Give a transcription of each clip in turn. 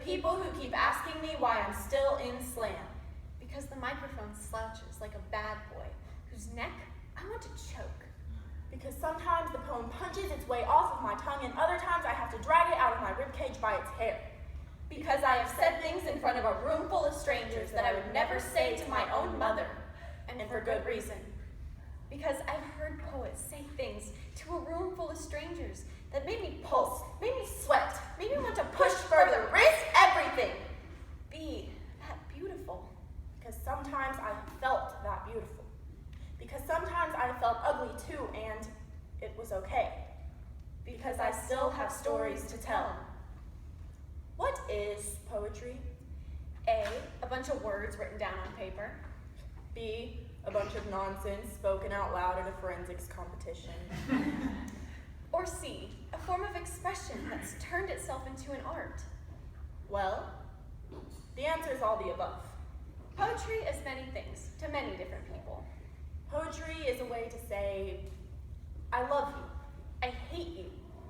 people who keep asking me why I'm still in slam. Because the microphone slouches like a bad boy whose neck I want to choke. Because sometimes the poem punches its way off of my tongue and other times I have to drag it out of my ribcage by its hair. Because I have said things in front of a room full of strangers that I would never say to my own mother, and for good reason. Because I've heard poets say things to a room full of strangers that made me pulse, made me sweat, made me want to push further, risk everything. Be that beautiful. Because sometimes I felt that beautiful. Because sometimes I felt ugly too, and it was okay. Because I still have stories to tell. What is poetry? A bunch of words written down on paper. B, a bunch of nonsense spoken out loud at a forensics competition. Or C, a form of expression that's turned itself into an art. Well, the answer is all the above. Poetry is many things to many different people. Poetry is a way to say, I love you, I hate you,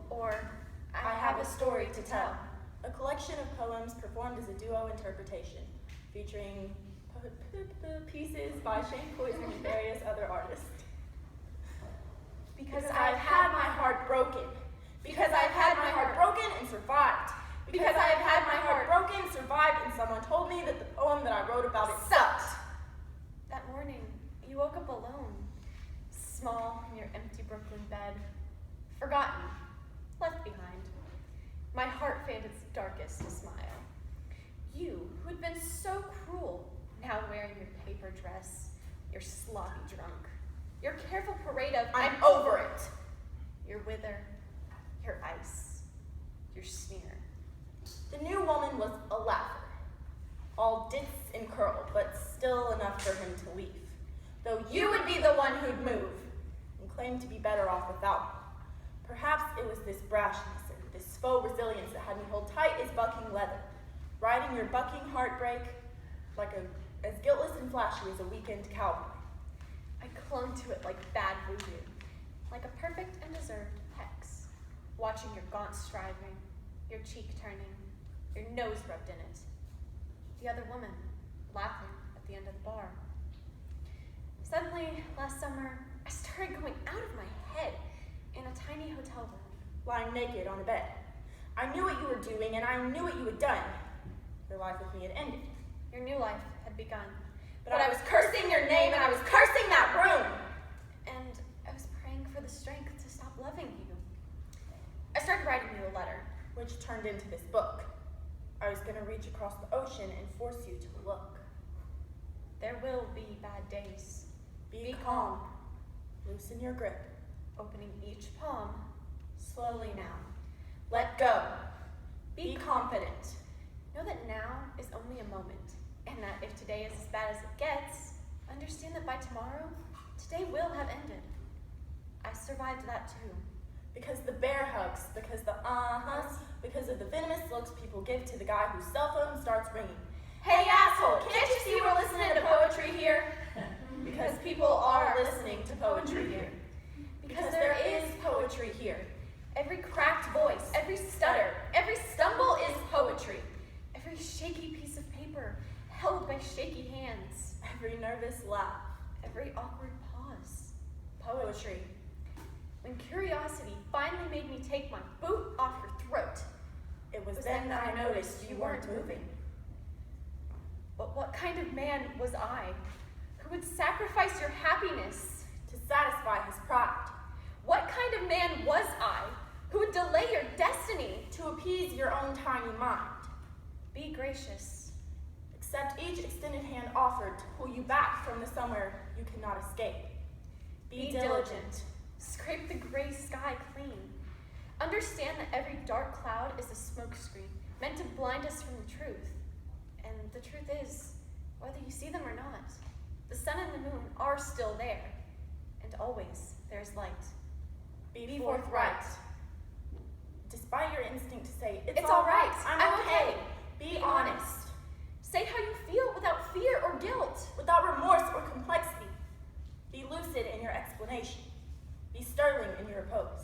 or I have a story to tell. A collection of poems performed as a duo interpretation, featuring pieces by Shane Poison and various other artists. Because I've had my heart broken. Because I've had my heart broken and survived. Because I have had my heart broken, survived, and someone told me that the poem that I wrote about it sucked. That morning, you woke up alone, small in your empty Brooklyn bed, forgotten, left behind. My heart fanned its darkest to smile. You, who had been so cruel, now wearing your paper dress, your sloppy drunk, your careful parade of, I'm over it, your wither, your ice, your sneer. The new woman was a laugher, all ditz and curl, but still enough for him to leave, though you would be the one who'd move, and claim to be better off without me. Perhaps it was this brashness and this faux resilience that had me hold tight as bucking leather, riding your bucking heartbreak like as guiltless and flashy as a weekend cowboy. I clung to it like bad voodoo, like a perfect and deserved hex, watching your gaunt striving, your cheek turning, your nose rubbed in it. The other woman, laughing at the end of the bar. Suddenly, last summer, I started going out of my head in a tiny hotel room, lying naked on a bed. I knew what you were doing, and I knew what you had done. Your life with me had ended. Your new life had begun. But I was cursing your name, and I was cursing that room. And I was praying for the strength to stop loving you. I started writing you a letter, which turned into this book. I was going to reach across the ocean and force you to look. There will be bad days. Be calm. Loosen your grip, opening each palm, slowly now. Let go. Be confident. Know that now is only a moment, and that if today is as bad as it gets, understand that by tomorrow, today will have ended. I survived that too. Because the bear hugs, because the uh-huhs, because of the venomous looks people give to the guy whose cell phone starts ringing. Hey asshole, can't you see we're listening to poetry here? Because people are listening to poetry here. Because there is poetry here. Every cracked voice, every stutter, every stumble is poetry. Every shaky piece of paper held by shaky hands. Every nervous laugh, every awkward pause. Poetry. When curiosity finally made me take my boot off your throat, it was then that I noticed you weren't moving. But what kind of man was I who would sacrifice your happiness to satisfy his pride? What kind of man was I who would delay your destiny to appease your own tiny mind? Be gracious. Accept each extended hand offered to pull you back from the somewhere you cannot escape. Be diligent. Scrape the gray sky clean. Understand that every dark cloud is a smokescreen meant to blind us from the truth. And the truth is, whether you see them or not, the sun and the moon are still there. And always there's light. Be forthright. Despite your instinct to say, it's all right, I'm okay. Be honest. Say how you feel without fear or guilt, without remorse or complexity. Be lucid in your explanation. Be sterling in your repose.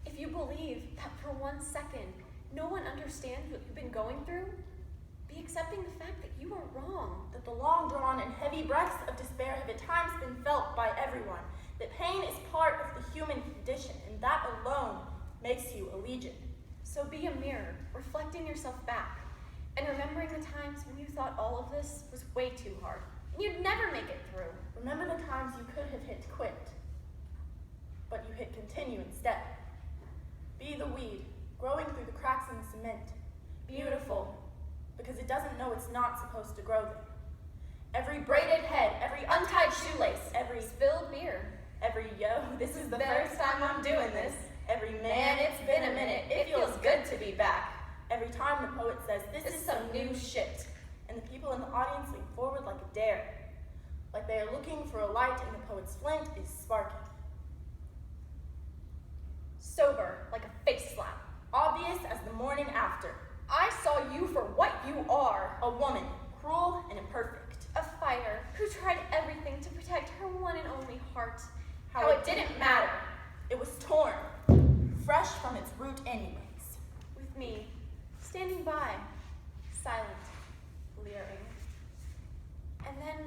If you believe that for 1 second no one understands what you've been going through, Be accepting the fact that you are wrong. That the long-drawn and heavy breaths of despair have at times been felt by everyone. That pain is part of the human condition, and that alone makes you a legion. So be a mirror, reflecting yourself back, and remembering the times when you thought all of this was way too hard, and you'd never make it through. Remember the times you could have hit quit, but you hit continue instead. Be the weed, growing through the cracks in the cement. Beautiful, because it doesn't know it's not supposed to grow there. Every braided head, every untied shoelace, every Spilled beer. every yo, this is the first time I'm doing this. Every man, it's been a minute, it feels good to be back. Every time the poet says, this is some new shit. And the people in the audience lean forward like a dare. Like they are looking for a light and the poet's flint is sparking. Sober, like a face slap. Obvious as the morning after. I saw you for what you are. A woman, cruel and imperfect. A fighter who tried everything to protect her one and only heart. How it didn't matter. It was torn, fresh from its root anyways. With me, standing by, silent, leering. And then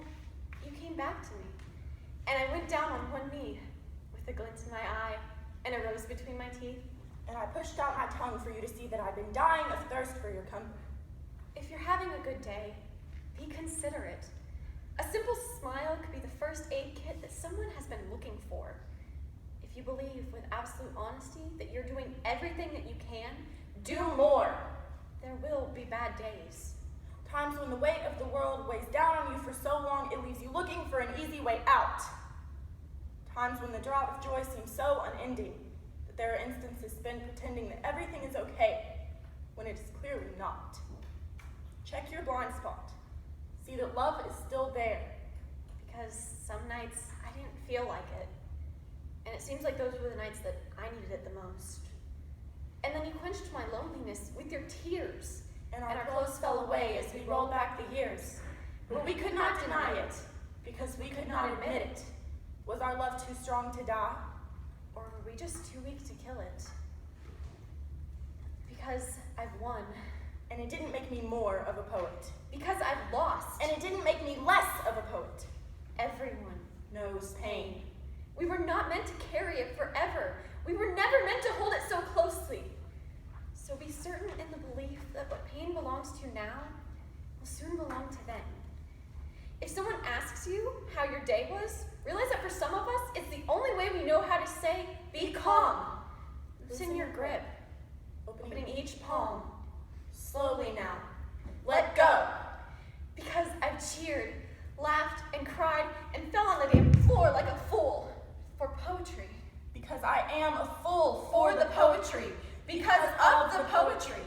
you came back to me, and I went down on one knee with a glint in my eye and a rose between my teeth. And I pushed out my tongue for you to see that I'd been dying of thirst for your company. If you're having a good day, be considerate. A simple smile could be the first aid kit that someone has been looking for. If you believe with absolute honesty that you're doing everything that you can, Do more. there will be bad days. Times when the weight of the world weighs down on you for so long it leaves you looking for an easy way out. Times when the draught of joy seems so unending that there are instances spent pretending that everything is okay when it is clearly not. Check your blind spot. See that love is still there. Because some nights I didn't feel like it. And it seems like those were the nights that I needed it the most. And then you quenched my loneliness with your tears. And our clothes fell away as we rolled back the years. But we could not deny it, because we could not admit it. Was our love too strong to die? Or were we just too weak to kill it? Because I've won. And it didn't make me more of a poet. Because I've lost. And it didn't make me less of a poet. Everyone Knows pain. We were not meant to carry it forever. We were never meant to hold it so closely. So be certain in the belief that what pain belongs to now will soon belong to then. If someone asks you how your day was, realize that for some of us, it's the only way we know how to say, be calm. Loosen your grip, opening each palm. Slowly now. Let go. Because I've cheered, laughed, and cried, and fell on the damn floor like a fool for poetry. Because I am a fool For the poetry. Because of the poetry.